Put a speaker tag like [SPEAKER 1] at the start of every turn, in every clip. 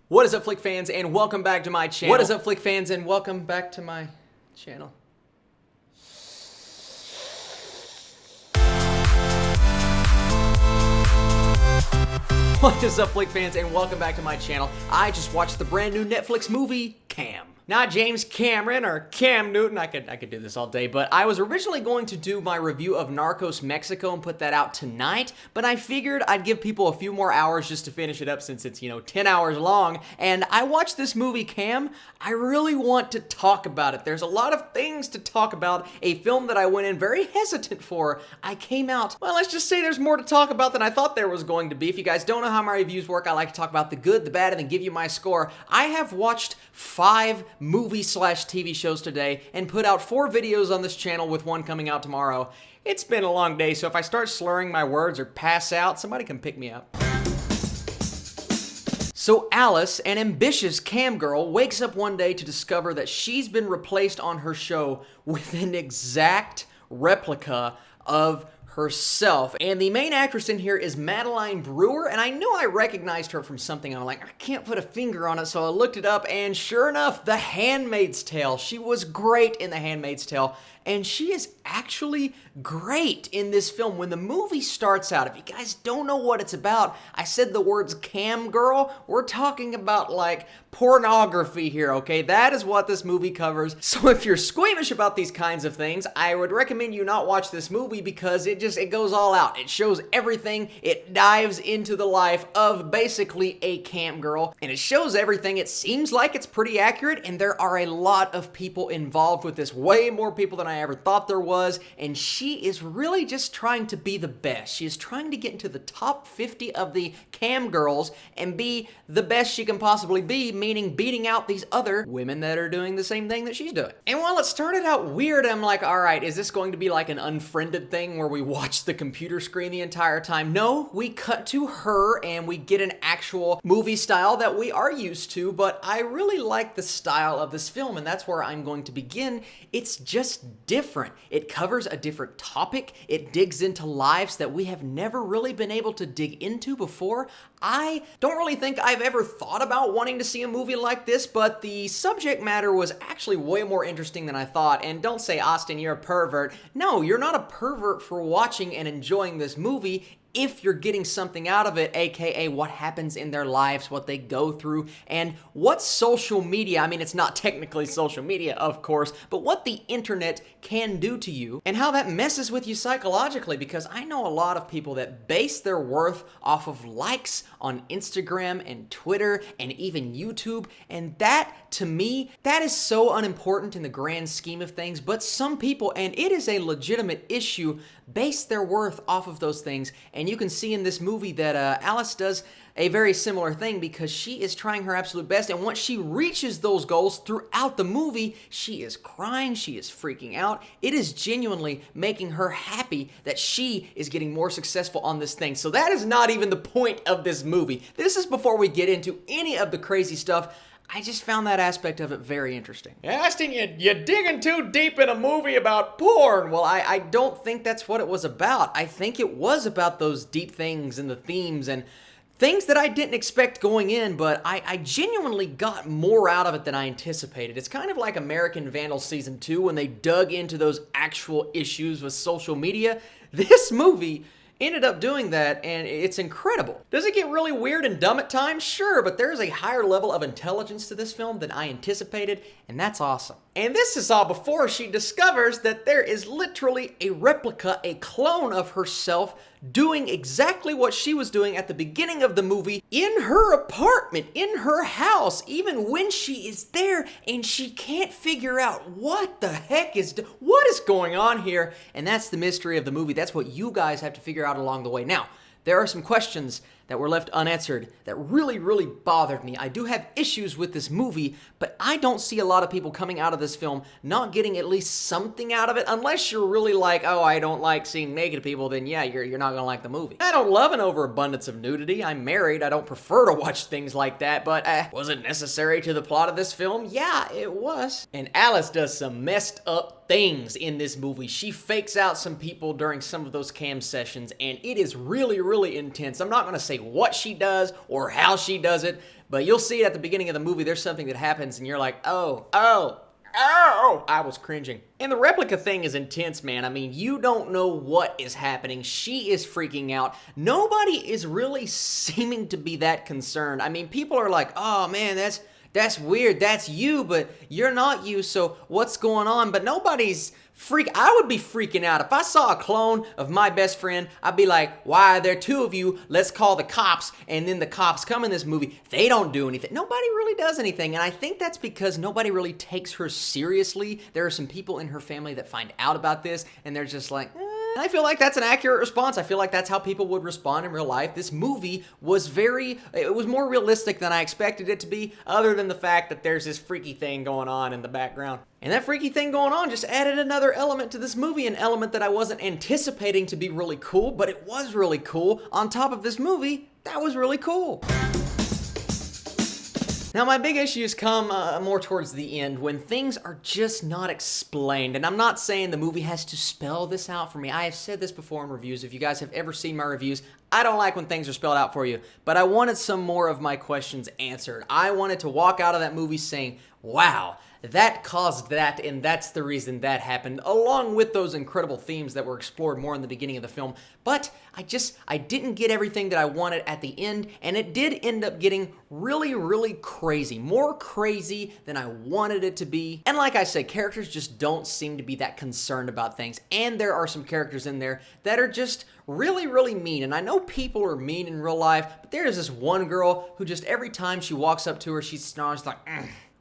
[SPEAKER 1] What is up, Flick fans, and welcome back to my channel. What is up, Flick fans, and welcome back to my channel. What is up, Flick fans, and welcome back to my channel. I just watched the brand new Netflix movie, Cam. Not James Cameron or Cam Newton, I could do this all day, but I was originally going to do my review of Narcos Mexico and put that out tonight, but I figured I'd give people a few more hours just to finish it up since it's, 10 hours long, and I watched this movie, Cam. I really want to talk about it. There's a lot of things to talk about, a film that I went in very hesitant for. I came out, well, let's just say there's more to talk about than I thought there was going to be. If you guys don't know how my reviews work, I like to talk about the good, the bad, and then give you my score. I have watched 5 movie/TV shows today and put out 4 videos on this channel with one coming out tomorrow. It's been a long day, so if I start slurring my words or pass out, somebody can pick me up. So Alice, an ambitious cam girl, wakes up one day to discover that she's been replaced on her show with an exact replica of herself. And the main actress in here is Madeline Brewer, and I knew I recognized her from something. I'm like, I can't put a finger on it, so I looked it up, and sure enough, The Handmaid's Tale. She was great in The Handmaid's Tale, and she is actually great in this film. When the movie starts out, if you guys don't know what it's about, I said the words cam girl. We're talking about like pornography here, okay? That is what this movie covers. So if you're squeamish about these kinds of things, I would recommend you not watch this movie because it goes all out. It shows everything. It dives into the life of basically a cam girl, and it shows everything. It seems like it's pretty accurate, and there are a lot of people involved with this, way more people than I ever thought there was, and she is really just trying to be the best. She is trying to get into the top 50 of the cam girls and be the best she can possibly be, meaning beating out these other women that are doing the same thing that she's doing. And while it started out weird, I'm like, all right, is this going to be like an Unfriended thing where we watch the computer screen the entire time? No, we cut to her and we get an actual movie style that we are used to, but I really like the style of this film, and that's where I'm going to begin. It's just different. It covers a different topic. It digs into lives that we have never really been able to dig into before. I don't really think I've ever thought about wanting to see a movie like this, but the subject matter was actually way more interesting than I thought. And don't say, Austin, you're a pervert. No, you're not a pervert for watching and enjoying this movie if you're getting something out of it, aka what happens in their lives, what they go through, and what social media, I mean, it's not technically social media, of course, but what the internet can do to you, and how that messes with you psychologically, because I know a lot of people that base their worth off of likes on Instagram and Twitter and even YouTube, and that, to me, that is so unimportant in the grand scheme of things, but some people, and it is a legitimate issue, base their worth off of those things. And you can see in this movie that Alice does a very similar thing because she is trying her absolute best, and once she reaches those goals throughout the movie, she is crying, she is freaking out. It is genuinely making her happy that she is getting more successful on this thing. So that is not even the point of this movie. This is before we get into any of the crazy stuff. I just found that aspect of it very interesting. Austin, you're digging too deep in a movie about porn. Well, I don't think that's what it was about. I think it was about those deep things and the themes and things that I didn't expect going in, but I genuinely got more out of it than I anticipated. It's kind of like American Vandal Season 2 when they dug into those actual issues with social media. This movie ended up doing that, and it's incredible. Does it get really weird and dumb at times? Sure, but there's a higher level of intelligence to this film than I anticipated, and that's awesome. And this is all before she discovers that there is literally a replica, a clone of herself doing exactly what she was doing at the beginning of the movie in her apartment, in her house, even when she is there and she can't figure out what the heck what is going on here. And that's the mystery of the movie. That's what you guys have to figure out along the way. Now, there are some questions that were left unanswered that really, really bothered me. I do have issues with this movie, but I don't see a lot of people coming out of this film not getting at least something out of it, unless you're really like, oh, I don't like seeing naked people, then yeah, you're not gonna like the movie. I don't love an overabundance of nudity. I'm married. I don't prefer to watch things like that, but was it necessary to the plot of this film? Yeah, it was. And Alice does some messed up things in this movie. She fakes out some people during some of those cam sessions, and it is really, really intense. I'm not gonna say what she does or how she does it, but you'll see it at the beginning of the movie. There's something that happens and you're like, oh, I was cringing. And the replica thing is intense, man. I mean, you don't know what is happening. She is freaking out. Nobody is really seeming to be that concerned. I mean, people are like, oh man, that's weird. That's you, but you're not you, so what's going on? But nobody's I would be freaking out. If I saw a clone of my best friend, I'd be like, why are there two of you? Let's call the cops. And then the cops come in this movie. They don't do anything. Nobody really does anything. And I think that's because nobody really takes her seriously. There are some people in her family that find out about this, and they're just like, And I feel like that's an accurate response. I feel like that's how people would respond in real life. This movie was it was more realistic than I expected it to be, other than the fact that there's this freaky thing going on in the background. And that freaky thing going on just added another element to this movie, an element that I wasn't anticipating to be really cool, but it was really cool. On top of this movie, that was really cool. Now, my big issues come more towards the end, when things are just not explained. And I'm not saying the movie has to spell this out for me. I have said this before in reviews. If you guys have ever seen my reviews, I don't like when things are spelled out for you. But I wanted some more of my questions answered. I wanted to walk out of that movie saying, wow, that caused that, and that's the reason that happened, along with those incredible themes that were explored more in the beginning of the film. But I didn't get everything that I wanted at the end, and it did end up getting really, really crazy. More crazy than I wanted it to be. And like I said, characters just don't seem to be that concerned about things, and there are some characters in there that are just really, really mean. And I know people are mean in real life, but there is this one girl who just every time she walks up to her, she snarls like,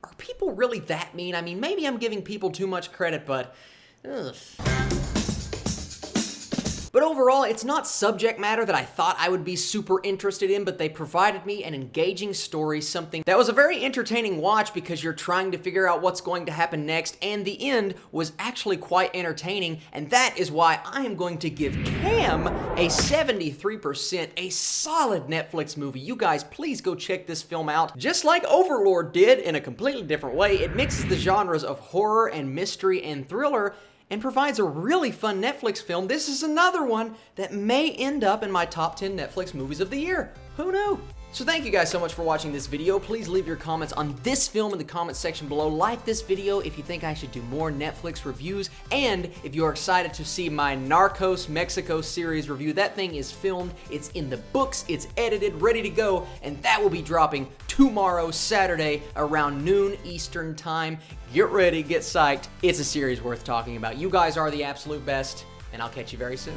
[SPEAKER 1] Are people really that mean? I mean, maybe I'm giving people too much credit, but ugh. But overall, it's not subject matter that I thought I would be super interested in, but they provided me an engaging story, something that was a very entertaining watch because you're trying to figure out what's going to happen next, and the end was actually quite entertaining, and that is why I am going to give Cam a 73%, a solid Netflix movie. You guys, please go check this film out. Just like Overlord did in a completely different way, it mixes the genres of horror and mystery and thriller, and provides a really fun Netflix film. This is another one that may end up in my top 10 Netflix movies of the year. Who knew? So thank you guys so much for watching this video. Please leave your comments on this film in the comments section below. Like this video if you think I should do more Netflix reviews, and if you are excited to see my Narcos Mexico series review. That thing is filmed, it's in the books, it's edited, ready to go, and that will be dropping tomorrow, Saturday, around noon Eastern time. Get ready, get psyched. It's a series worth talking about. You guys are the absolute best, and I'll catch you very soon.